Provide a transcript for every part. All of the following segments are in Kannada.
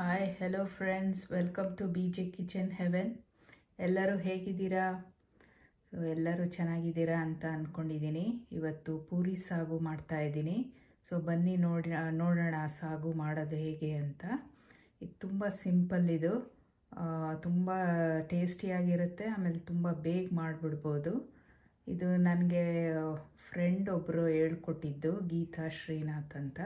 Hi hello friends, welcome to B J kitchen heaven. ಎಲ್ಲರೂ ಹೇಗಿದ್ದೀರಾ? ಸೊ ಎಲ್ಲರೂ ಚೆನ್ನಾಗಿದ್ದೀರಾ ಅಂತ ಅಂದ್ಕೊಂಡಿದ್ದೀನಿ. ಇವತ್ತು ಪೂರಿ ಸಾಗು ಮಾಡ್ತಾಯಿದ್ದೀನಿ. ಸೊ ಬನ್ನಿ ನೋಡೋಣ ಸಾಗು ಮಾಡೋದು ಹೇಗೆ ಅಂತ. ಇದು ತುಂಬ ಸಿಂಪಲ್, ಇದು ತುಂಬ ಟೇಸ್ಟಿಯಾಗಿರುತ್ತೆ, ಆಮೇಲೆ ತುಂಬ ಬೇಗ ಮಾಡಿಬಿಡ್ಬೋದು. ಇದು ನನಗೆ ಫ್ರೆಂಡ್ ಒಬ್ಬರು ಹೇಳ್ಕೊಟ್ಟಿದ್ದು, ಗೀತಾ ಶ್ರೀನಾಥ್ ಅಂತ.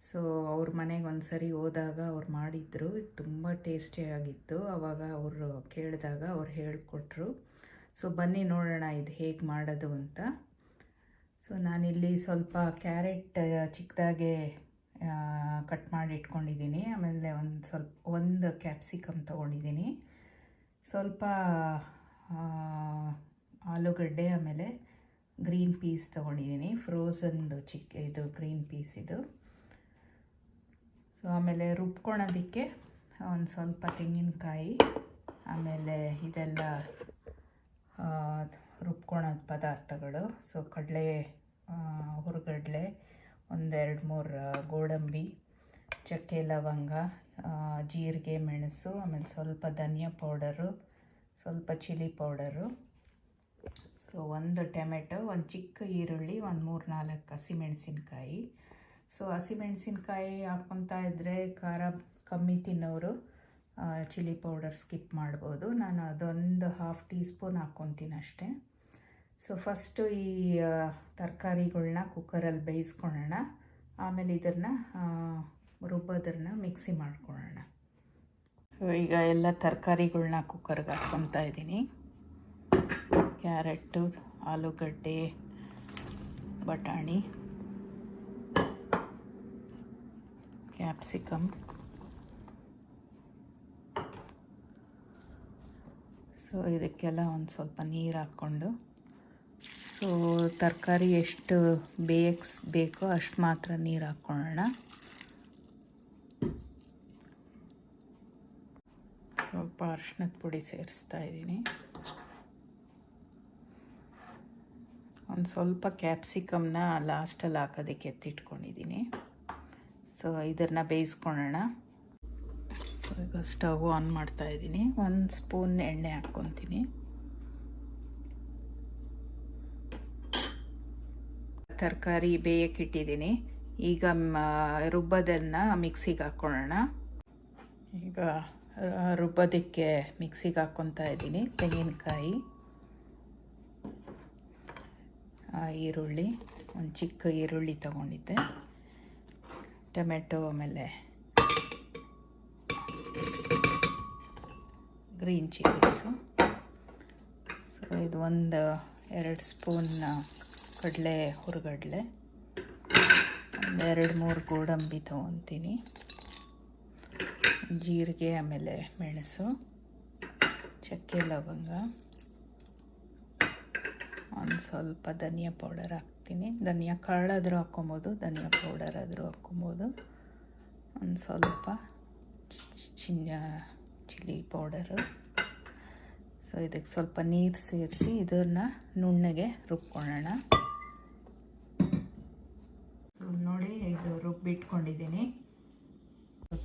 ಸೊ ಅವ್ರ ಮನೆಗೆ ಒಂದು ಸರಿ ಹೋದಾಗ ಅವ್ರು ಮಾಡಿದ್ರು, ತುಂಬ ಟೇಸ್ಟಿಯಾಗಿತ್ತು. ಆವಾಗ ಅವರು ಕೇಳಿದಾಗ ಅವ್ರು ಹೇಳಿಕೊಟ್ರು. ಸೊ ಬನ್ನಿ ನೋಡೋಣ ಇದು ಹೇಗೆ ಮಾಡೋದು ಅಂತ. ಸೊ ನಾನಿಲ್ಲಿ ಸ್ವಲ್ಪ ಕ್ಯಾರೆಟ್ ಚಿಕ್ಕದಾಗೆ ಕಟ್ ಮಾಡಿ ಇಟ್ಕೊಂಡಿದ್ದೀನಿ. ಆಮೇಲೆ ಒಂದು ಕ್ಯಾಪ್ಸಿಕಮ್ ತೊಗೊಂಡಿದ್ದೀನಿ, ಸ್ವಲ್ಪ ಆಲೂಗಡ್ಡೆ, ಆಮೇಲೆ ಗ್ರೀನ್ ಪೀಸ್ ತೊಗೊಂಡಿದ್ದೀನಿ, ಫ್ರೋಝನ್ದು ಇದು ಗ್ರೀನ್ ಪೀಸ್ ಇದು. ಸೊ ಆಮೇಲೆ ರುಬ್ಕೊಳೋದಕ್ಕೆ ಒಂದು ಸ್ವಲ್ಪ ತೆಂಗಿನಕಾಯಿ, ಆಮೇಲೆ ಇದೆಲ್ಲ ರುಬ್ಕೊಳೋದು ಪದಾರ್ಥಗಳು. ಸೊ ಕಡಲೆ, ಹುರ್ಗಡ್ಲೆ, ಒಂದೆರಡು ಮೂರು ಗೋಡಂಬಿ, ಚಕ್ಕೆ, ಲವಂಗ, ಜೀರಿಗೆ, ಮೆಣಸು, ಆಮೇಲೆ ಸ್ವಲ್ಪ ಧನಿಯಾ ಪೌಡರು, ಸ್ವಲ್ಪ ಚಿಲ್ಲಿ ಪೌಡರು. ಸೊ ಒಂದು ಟೊಮೆಟೊ, ಒಂದು ಚಿಕ್ಕ ಈರುಳ್ಳಿ, ಒಂದು 3-4 ಹಸಿಮೆಣಸಿನ್ಕಾಯಿ. ಸೊ ಹಸಿಮೆಣಸಿನ್ಕಾಯಿ ಹಾಕ್ಕೊತಾ ಇದ್ದರೆ ಖಾರ ಕಮ್ಮಿ ತಿನ್ನೋರು ಚಿಲ್ಲಿ ಪೌಡರ್ ಸ್ಕಿಪ್ ಮಾಡ್ಬೋದು. ನಾನು ಅದೊಂದು 1/2 ಟೀ ಸ್ಪೂನ್ ಹಾಕ್ಕೊತೀನಿ ಅಷ್ಟೇ. ಸೊ ಫಸ್ಟು ಈ ತರಕಾರಿಗಳ್ನ ಕುಕ್ಕರಲ್ಲಿ ಬೇಯಿಸ್ಕೊಳ್ಳೋಣ, ಆಮೇಲೆ ಇದನ್ನು ರುಬ್ಬೋದನ್ನು ಮಿಕ್ಸಿ ಮಾಡ್ಕೊಳ್ಳೋಣ. ಸೊ ಈಗ ಎಲ್ಲ ತರಕಾರಿಗಳ್ನ ಕುಕ್ಕರ್ಗೆ ಹಾಕ್ಕೊತಾ ಇದ್ದೀನಿ. ಕ್ಯಾರೆಟು, ಆಲೂಗಡ್ಡೆ, ಬಟಾಣಿ, ಕ್ಯಾಪ್ಸಿಕಮ್. ಸೊ ಇದಕ್ಕೆಲ್ಲ ಒಂದು ಸ್ವಲ್ಪ ನೀರು ಹಾಕ್ಕೊಂಡು, ಸೊ ತರಕಾರಿ ಎಷ್ಟು ಬೇಕೋ ಅಷ್ಟು ಮಾತ್ರ ನೀರು ಹಾಕ್ಕೊಳ್ಳೋಣ. ಸ್ವಲ್ಪ ಅರಿಶಿಣದ ಪುಡಿ ಸೇರಿಸ್ತಾ ಇದ್ದೀನಿ. ಒಂದು ಸ್ವಲ್ಪ ಕ್ಯಾಪ್ಸಿಕಮ್ನ ಲಾಸ್ಟಲ್ಲಿ ಹಾಕೋದಕ್ಕೆ ಎತ್ತಿಟ್ಕೊಂಡಿದ್ದೀನಿ. ಸೊ ಇದನ್ನು ಬೇಯಿಸ್ಕೊಳ್ಳೋಣ. ಸೊ ಈಗ ಸ್ಟವ್ ಆನ್ ಮಾಡ್ತಾಯಿದ್ದೀನಿ. 1 ಸ್ಪೂನ್ ಎಣ್ಣೆ ಹಾಕ್ಕೊತೀನಿ. ತರಕಾರಿ ಬೇಯಕ್ಕಿಟ್ಟಿದ್ದೀನಿ. ಈಗ ರುಬ್ಬೋದನ್ನು ಮಿಕ್ಸಿಗೆ ಹಾಕ್ಕೊಳ್ಳೋಣ. ಈಗ ರುಬ್ಬೋದಕ್ಕೆ ಮಿಕ್ಸಿಗೆ ಹಾಕ್ಕೊತಾ ಇದ್ದೀನಿ. ತೆಂಗಿನಕಾಯಿ, ಈರುಳ್ಳಿ, ಒಂದು ಚಿಕ್ಕ ಈರುಳ್ಳಿ ತೊಗೊಂಡಿದ್ದೆ, ಟೊಮೆಟೊ, ಆಮೇಲೆ ಗ್ರೀನ್ ಚಿಲ್ಲೀಸು. ಸೊ ಇದು 1-2 ಸ್ಪೂನ್ ಕಡಲೆ ಹುರ್ಗಡ್ಲೆ, 2-3 ಗೋಡಂಬಿ ತೊಗೊತೀನಿ, ಜೀರಿಗೆ, ಆಮೇಲೆ ಮೆಣಸು, ಚಕ್ಕೆ, ಲವಂಗ, ಒಂದು ಸ್ವಲ್ಪ ಧನಿಯಾ ಪೌಡರ್ ಹಾಕ್ತೀನಿ. ಧನಿಯಾ ಕಾಳಾದರೂ ಹಾಕ್ಕೊಬೋದು, ಧನಿಯಾ ಪೌಡರ್ ಆದರೂ ಹಾಕ್ಕೊಬೋದು. ಒಂದು ಸ್ವಲ್ಪ ಚಿಲ್ಲಿ ಪೌಡರು. ಸೊ ಇದಕ್ಕೆ ಸ್ವಲ್ಪ ನೀರು ಸೇರಿಸಿ ಇದನ್ನು ನುಣ್ಣಗೆ ರುಬ್ಕೊಳ್ಳೋಣ. ನೋಡಿ, ಇದು ರುಬ್ಬಿಟ್ಕೊಂಡಿದ್ದೀನಿ.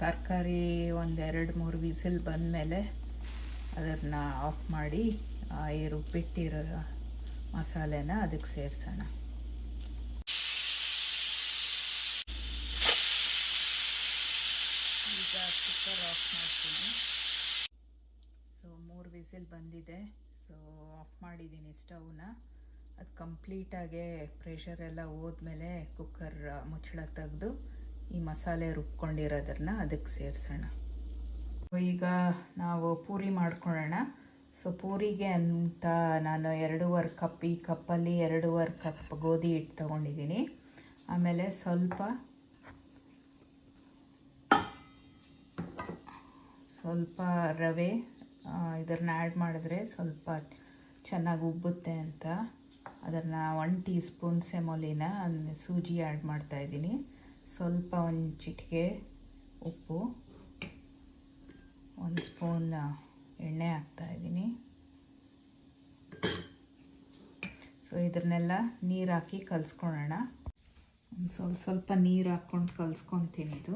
ತರಕಾರಿ 1-2-3 ವಿಸಿಲ್ ಬಂದಮೇಲೆ ಅದನ್ನು ಆಫ್ ಮಾಡಿ ಈ ರುಬ್ಬಿಟ್ಟಿರೋ ಮಸಾಲೆನ ಅದಕ್ಕೆ ಸೇರಿಸೋಣ. ಈಗ ಕುಕ್ಕರ್ ಆಫ್ ಮಾಡ್ತೀನಿ. ಸೊ 3 ವಿಸಿಲ್ ಬಂದಿದೆ. ಸೊ ಆಫ್ ಮಾಡಿದ್ದೀನಿ ಸ್ಟವ್ನ. ಅದು ಕಂಪ್ಲೀಟಾಗೆ ಪ್ರೆಷರೆಲ್ಲ ಹೋದ್ಮೇಲೆ ಕುಕ್ಕರ್ ಮುಚ್ಚಳ ತೆಗೆದು ಈ ಮಸಾಲೆ ರುಬ್ಕೊಂಡಿರೋದನ್ನು ಅದಕ್ಕೆ ಸೇರಿಸೋಣ. ಈಗ ನಾವು ಪೂರಿ ಮಾಡ್ಕೊಳ್ಳೋಣ. ಸೊ ಪೂರಿಗೆ ಅಂತ ನಾನು 2.5 ಕಪ್, ಈ ಕಪ್ಪಲ್ಲಿ 2.5 ಕಪ್ ಗೋಧಿ ಹಿಟ್ಟು ತೊಗೊಂಡಿದ್ದೀನಿ. ಆಮೇಲೆ ಸ್ವಲ್ಪ ರವೆ, ಇದನ್ನು ಆ್ಯಡ್ ಮಾಡಿದ್ರೆ ಸ್ವಲ್ಪ ಚೆನ್ನಾಗಿ ಉಬ್ಬುತ್ತೆ ಅಂತ ಅದನ್ನು 1 ಟೀ ಸ್ಪೂನ್ ಸೆಮೋಲಿನ ಸೂಜಿ ಆ್ಯಡ್ ಮಾಡ್ತಾಯಿದ್ದೀನಿ. ಸ್ವಲ್ಪ ಒಂದು ಚಿಟಿಕೆ ಉಪ್ಪು, 1 ಸ್ಪೂನ್ ಎಣ್ಣೆ ಹಾಕ್ತಾಯಿದ್ದೀನಿ. ಸೊ ಇದನ್ನೆಲ್ಲ ನೀರು ಹಾಕಿ ಕಲಿಸ್ಕೊಳ್ಳೋಣ. ಒಂದು ಸ್ವಲ್ಪ ನೀರು ಹಾಕ್ಕೊಂಡು ಕಲಿಸ್ಕೊತೀನಿ. ಇದು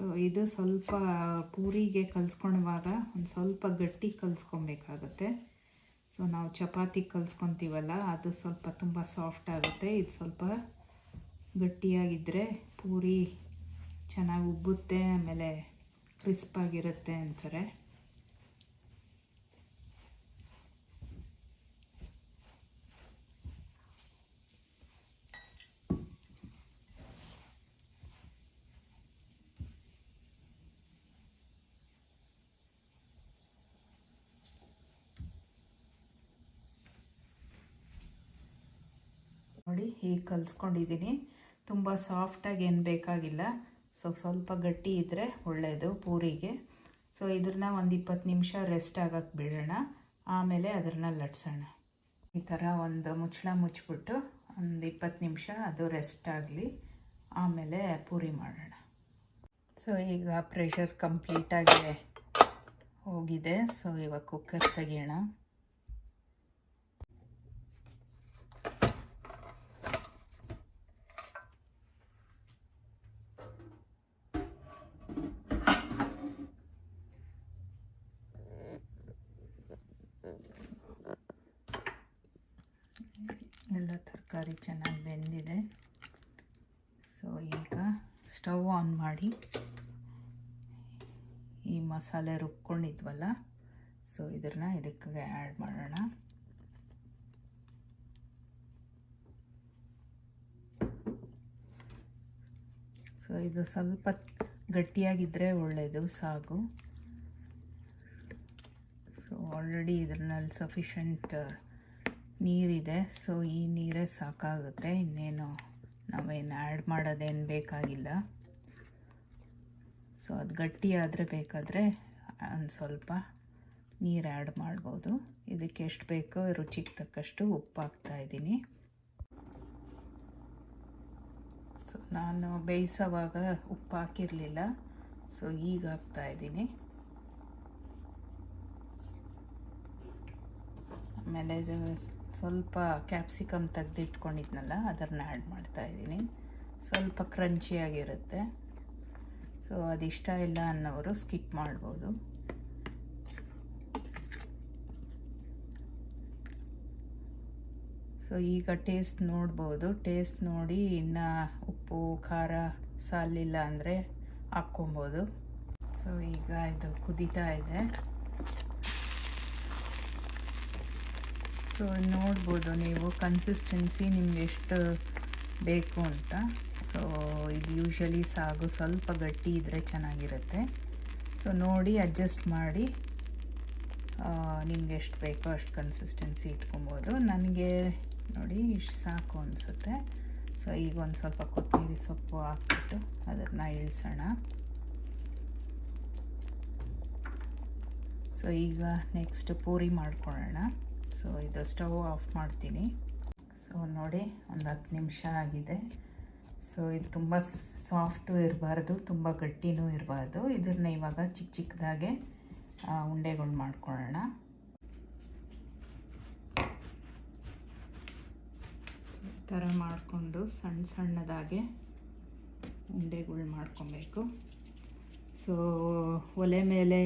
ಸೊ ಇದು ಸ್ವಲ್ಪ ಪೂರಿಗೆ ಕಲಿಸ್ಕೊಳ್ಳುವಾಗ ಒಂದು ಸ್ವಲ್ಪ ಗಟ್ಟಿ ಕಲಿಸ್ಕೊಬೇಕಾಗತ್ತೆ. ಸೊ ನಾವು ಚಪಾತಿ ಕಲಿಸ್ಕೊತೀವಲ್ಲ ಅದು ಸ್ವಲ್ಪ ತುಂಬ ಸಾಫ್ಟ್ ಆಗುತ್ತೆ. ಇದು ಸ್ವಲ್ಪ ಗಟ್ಟಿಯಾಗಿದ್ದರೆ ಪೂರಿ ಚೆನ್ನಾಗಿ ಉಬ್ಬುತ್ತೆ, ಆಮೇಲೆ ಕ್ರಿಸ್ಪಾಗಿರುತ್ತೆ ಅಂತಾರೆ. ನೋಡಿ ಹೀಗೆ ಕಲಿಸ್ಕೊಂಡಿದ್ದೀನಿ. ತುಂಬ ಸಾಫ್ಟಾಗಿ ಏನು ಬೇಕಾಗಿಲ್ಲ, ಸ್ವಲ್ಪ ಗಟ್ಟಿ ಇದ್ದರೆ ಒಳ್ಳೆಯದು ಪೂರಿಗೆ. ಸೊ ಇದನ್ನ ಒಂದು 20 ನಿಮಿಷ ರೆಸ್ಟ್ ಆಗಕ್ಕೆ ಬಿಡೋಣ, ಆಮೇಲೆ ಅದನ್ನು ಲಟ್ಸೋಣ. ಈ ಥರ ಒಂದು ಮುಚ್ಚಳ ಮುಚ್ಚಿಬಿಟ್ಟು ಒಂದು 20 ನಿಮಿಷ ಅದು ರೆಸ್ಟ್ ಆಗಲಿ, ಆಮೇಲೆ ಪೂರಿ ಮಾಡೋಣ. ಸೊ ಈಗ ಪ್ರೆಷರ್ ಕಂಪ್ಲೀಟಾಗಿ ಹೋಗಿದೆ. ಸೊ ಇವಾಗ ಕುಕ್ಕರ್ ತೆಗಿಯೋಣ. ಎಲ್ಲ ತರಕಾರಿ ಚೆನ್ನಾಗಿ ಬೆಂದಿದೆ. ಸೊ ಈಗ ಸ್ಟವ್ ಆನ್ ಮಾಡಿ ಈ ಮಸಾಲೆ ರುಬ್ಕೊಂಡಿದ್ವಲ್ಲ, ಸೊ ಇದಕ್ಕೆ ಆ್ಯಡ್ ಮಾಡೋಣ. ಸೊ ಇದು ಸ್ವಲ್ಪ ಗಟ್ಟಿಯಾಗಿದ್ದರೆ ಒಳ್ಳೆಯದು ಸಾಗು. ಸೊ ಆಲ್ರೆಡಿ ಇದರಲ್ಲಿ ಸಫಿಷಿಯಂಟ್ ನೀರಿದೆ. ಸೊ ಈ ನೀರೇ ಸಾಕಾಗುತ್ತೆ, ಇನ್ನೇನು ನಾವೇನು ಆ್ಯಡ್ ಮಾಡೋದೇನು ಬೇಕಾಗಿಲ್ಲ. ಸೊ ಅದು ಗಟ್ಟಿ ಆದರೆ ಬೇಕಾದರೆ ಒಂದು ಸ್ವಲ್ಪ ನೀರು ಆ್ಯಡ್ ಮಾಡ್ಬೋದು. ಇದಕ್ಕೆ ಎಷ್ಟು ಬೇಕೋ ರುಚಿಗೆ ತಕ್ಕಷ್ಟು ಉಪ್ಪು ಹಾಕ್ತಾಯಿದ್ದೀನಿ. ಸೊ ನಾನು ಬೇಯಿಸೋವಾಗ ಉಪ್ಪು ಹಾಕಿರಲಿಲ್ಲ, ಸೊ ಈಗ ಹಾಕ್ತಾಯಿದ್ದೀನಿ. ಆಮೇಲೆ ಇದು ಸ್ವಲ್ಪ ಕ್ಯಾಪ್ಸಿಕಮ್ ತೆಗೆದಿಟ್ಕೊಂಡಿದ್ನಲ್ಲ ಅದನ್ನು ಆ್ಯಡ್ ಮಾಡ್ತಾಯಿದ್ದೀನಿ. ಸ್ವಲ್ಪ ಕ್ರಂಚಿಯಾಗಿರುತ್ತೆ. ಸೊ ಅದಿಷ್ಟ ಇಲ್ಲ ಅನ್ನೋರು ಸ್ಕಿಪ್ ಮಾಡ್ಬೋದು. ಸೊ ಈಗ ಟೇಸ್ಟ್ ನೋಡ್ಬೋದು. ಟೇಸ್ಟ್ ನೋಡಿ ಇನ್ನು ಉಪ್ಪು ಖಾರ ಸಾಲಿಲ್ಲ ಅಂದರೆ ಹಾಕ್ಕೊಬೋದು. ಸೊ ಈಗ ಇದು ಕುದೀತಾ ಇದೆ. ಸೊ ನೋಡ್ಬೋದು ನೀವು ಕನ್ಸಿಸ್ಟೆನ್ಸಿ ನಿಮ್ಗೆ ಎಷ್ಟು ಬೇಕು ಅಂತ. ಸೊ ಇದು ಯೂಶ್ವಲಿ ಸಾಗು ಸ್ವಲ್ಪ ಗಟ್ಟಿ ಇದ್ದರೆ ಚೆನ್ನಾಗಿರುತ್ತೆ. ಸೊ ನೋಡಿ ಅಡ್ಜಸ್ಟ್ ಮಾಡಿ ನಿಮ್ಗೆ ಎಷ್ಟು ಬೇಕೋ ಅಷ್ಟು ಕನ್ಸಿಸ್ಟೆನ್ಸಿ ಇಟ್ಕೊಬೋದು. ನನಗೆ ನೋಡಿ ಇಷ್ಟು ಸಾಕು ಅನಿಸುತ್ತೆ. ಸೊ ಈಗ ಒಂದು ಸ್ವಲ್ಪ ಕೊತ್ತಂಬರಿ ಸೊಪ್ಪು ಹಾಕ್ಬಿಟ್ಟು ಅದನ್ನು ಇಳಿಸೋಣ. ಸೊ ಈಗ ನೆಕ್ಸ್ಟ್ ಪೂರಿ ಮಾಡ್ಕೊಳ್ಳೋಣ. ಸೊ ಇದು ಸ್ಟವ್ ಆಫ್ ಮಾಡ್ತೀನಿ. ಸೊ ನೋಡಿ ಒಂದು 10 ನಿಮಿಷ ಆಗಿದೆ. ಸೊ ಇದು ತುಂಬ ಸಾಫ್ಟು ಇರಬಾರ್ದು, ತುಂಬ ಗಟ್ಟಿನೂ ಇರಬಾರ್ದು. ಇದನ್ನ ಇವಾಗ ಚಿಕ್ಕ ಚಿಕ್ಕದಾಗೆ ಉಂಡೆಗಳು ಮಾಡ್ಕೊಳ್ಳೋಣ. ಈ ಥರ ಮಾಡಿಕೊಂಡು ಸಣ್ಣ ಸಣ್ಣದಾಗೆ ಉಂಡೆಗಳು ಮಾಡ್ಕೊಬೇಕು. ಸೊ ಒಲೆ ಮೇಲೆ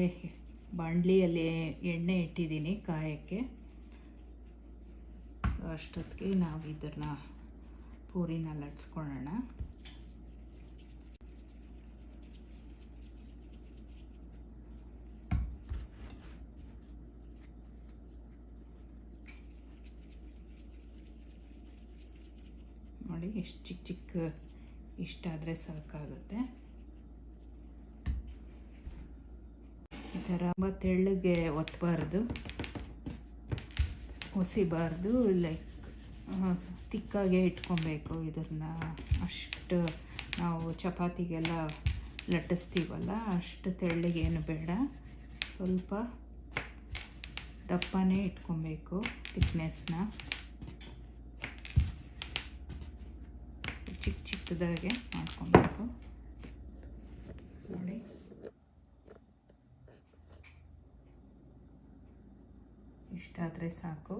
ಬಾಣಲಿಯಲ್ಲಿ ಎಣ್ಣೆ ಇಟ್ಟಿದ್ದೀನಿ ಕಾಯಕ್ಕೆ. ಅಷ್ಟೊತ್ತಿಗೆ ನಾವು ಇದನ್ನು ಪೂರಿನ ಲಟ್ಸ್ಕೊಳ್ಳೋಣ. ನೋಡಿ ಎಷ್ಟು ಚಿಕ್ಕ ಚಿಕ್ಕ ಇಷ್ಟಾದರೆ ಸಾಕಾಗುತ್ತೆ. ಈ ಥರ ತುಂಬ ತೆಳ್ಳಗೆ ಒತ್ತಬಾರ್ದು, ಒಸಿಬಾರ್ದು, ಲೈಕ್ ತಿಕ್ಕಾಗೆ ಇಟ್ಕೊಬೇಕು. ಇದನ್ನು ಅಷ್ಟು ನಾವು ಚಪಾತಿಗೆಲ್ಲ ಲಟ್ಟಿಸ್ತೀವಲ್ಲ ಅಷ್ಟು ತೆಳ್ಳಗೇನು ಬೇಡ, ಸ್ವಲ್ಪ ದಪ್ಪನೇ ಇಟ್ಕೊಬೇಕು ತಿಕ್ನೆಸ್ನ. ಚಿಕ್ಕ ಚಿಕ್ಕದಾಗೆ ಮಾಡ್ಕೊಬೇಕು. ನೋಡಿ ಇಷ್ಟಾದರೆ ಸಾಕು,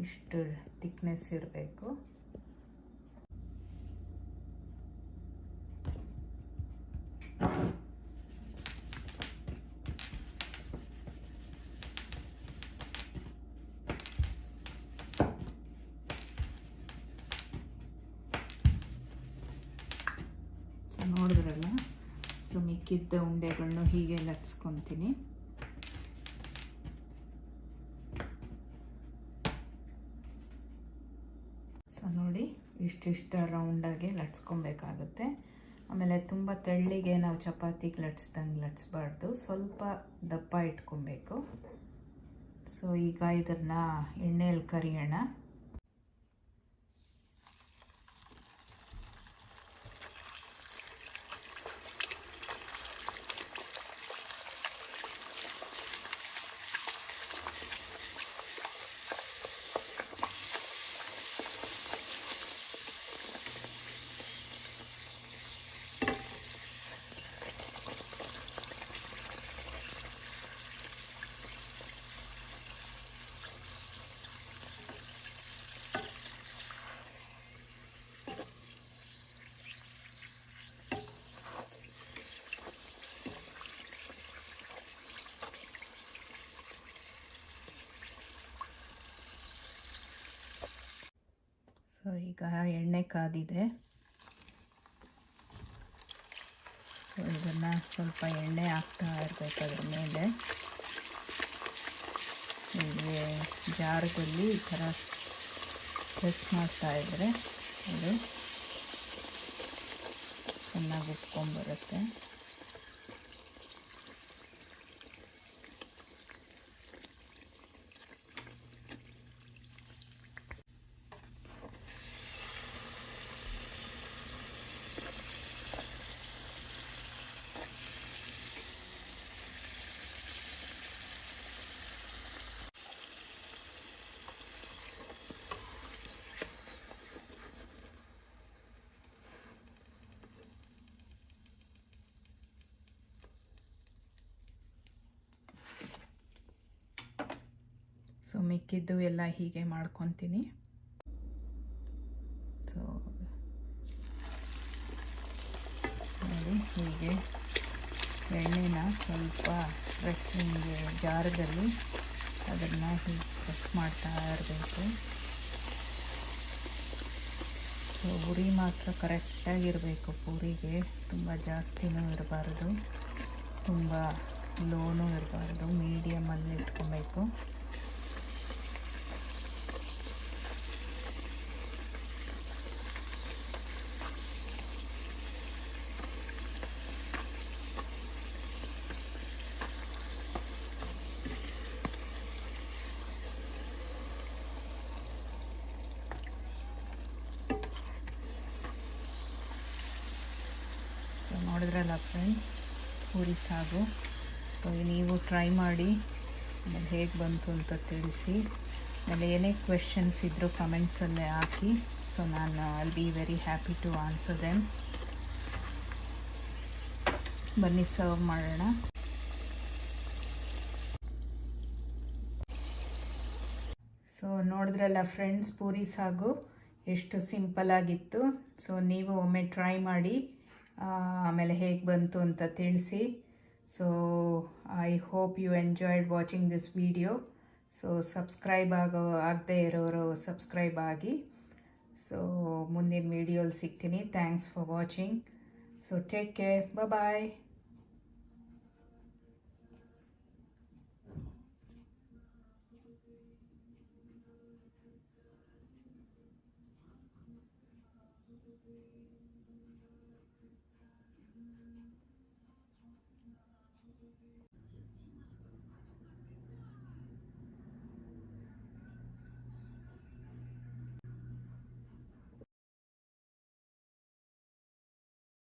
ಇಷ್ಟು ತಿಕ್ನೆಸ್ ಇರಬೇಕು. ನೋಡಿದ್ರಲ್ಲ, ಸೊ ಮಿಕ್ಕಿದ್ದ ಉಂಡೆಗಳನ್ನು ಹೀಗೆ ಲಟ್ಸ್ಕೊತೀನಿ. ಸೊ ನೋಡಿ, ಇಷ್ಟಿಷ್ಟ ರೌಂಡಾಗಿ ಲಟ್ಸ್ಕೊಬೇಕಾಗುತ್ತೆ. ಆಮೇಲೆ ತುಂಬ ತೆಳ್ಳಿಗೆ ನಾವು ಚಪಾತಿಗೆ ಲಟ್ಸ್ದಂಗೆ ಲಟ್ಸ್ಬಾರ್ದು, ಸ್ವಲ್ಪ ದಪ್ಪ ಇಟ್ಕೊಬೇಕು. ಸೊ ಈಗ ಇದನ್ನು ಎಣ್ಣೆಯಲ್ಲಿ ಕರಿಯೋಣ. ಸೊ ಈಗ ಎಣ್ಣೆ ಕಾದಿದೆ. ಸೊ ಇದನ್ನು ಸ್ವಲ್ಪ ಎಣ್ಣೆ ಹಾಕ್ತಾ ಇರಬೇಕು ಅದ್ರ ಮೇಲೆ. ಹೀಗೆ ಜಾರದಲ್ಲಿ ಈ ಥರ ಪ್ರೆಸ್ ಮಾಡ್ತಾಯಿದ್ರೆ ಅದು ಚೆನ್ನಾಗಿ ಉಟ್ಕೊಂಡ್ಬರುತ್ತೆ. ಸೊ ಮಿಕ್ಕಿದ್ದು ಎಲ್ಲ ಹೀಗೆ ಮಾಡ್ಕೊತೀನಿ. ಸೊ ನೋಡಿ, ಹೀಗೆ ಎಣ್ಣೆನ ಸ್ವಲ್ಪ ಪ್ರೆಸ್ಸಿಂಗ್ ಜಾರದಲ್ಲಿ ಅದನ್ನು ಹೀಗೆ ಪ್ರೆಸ್ ಮಾಡ್ತಾ ಇರಬೇಕು. ಸೊ ಉರಿ ಮಾತ್ರ ಕರೆಕ್ಟಾಗಿರಬೇಕು ಪೂರಿಗೆ. ತುಂಬ ಜಾಸ್ತಿನೂ ಇರಬಾರ್ದು, ತುಂಬ ಲೋನೂ ಇರಬಾರ್ದು, ಮೀಡಿಯಮಲ್ಲಿ ಇಟ್ಕೊಬೇಕು. ನೋಡಿದ್ರಲ್ಲ ಫ್ರೆಂಡ್ಸ್, ಪೂರಿ ಸಾಗು. ಸೊ ನೀವು ಟ್ರೈ ಮಾಡಿ, ಆಮೇಲೆ ಹೇಗೆ ಬಂತು ಅಂತ ತಿಳಿಸಿ. ಆಮೇಲೆ ಏನೇ ಕ್ವೆಶನ್ಸ್ ಇದ್ದರೂ ಕಮೆಂಟ್ಸಲ್ಲೇ ಹಾಕಿ. ಸೊ ನಾನು I'll be very happy to answer them. ಬನ್ನಿ ಸರ್ವ್ ಮಾಡೋಣ. ಸೊ ನೋಡಿದ್ರಲ್ಲ ಫ್ರೆಂಡ್ಸ್, ಪೂರಿ ಸಾಗು ಎಷ್ಟು ಸಿಂಪಲ್ಲಾಗಿತ್ತು. ಸೊ ನೀವು ಒಮ್ಮೆ ಟ್ರೈ ಮಾಡಿ, ಆಮೇಲೆ ಹೇಗೆ ಬಂತು ಅಂತ ತಿಳಿಸಿ. So I hope you enjoyed watching this video. So subscribe ಆಗದೇ ಇರೋರು ಸಬ್ಸ್ಕ್ರೈಬ್ ಆಗಿ. ಸೊ ಮುಂದಿನ ವಿಡಿಯೋಲಿ ಸಿಗ್ತೀನಿ. Thanks for watching. So take care, bye.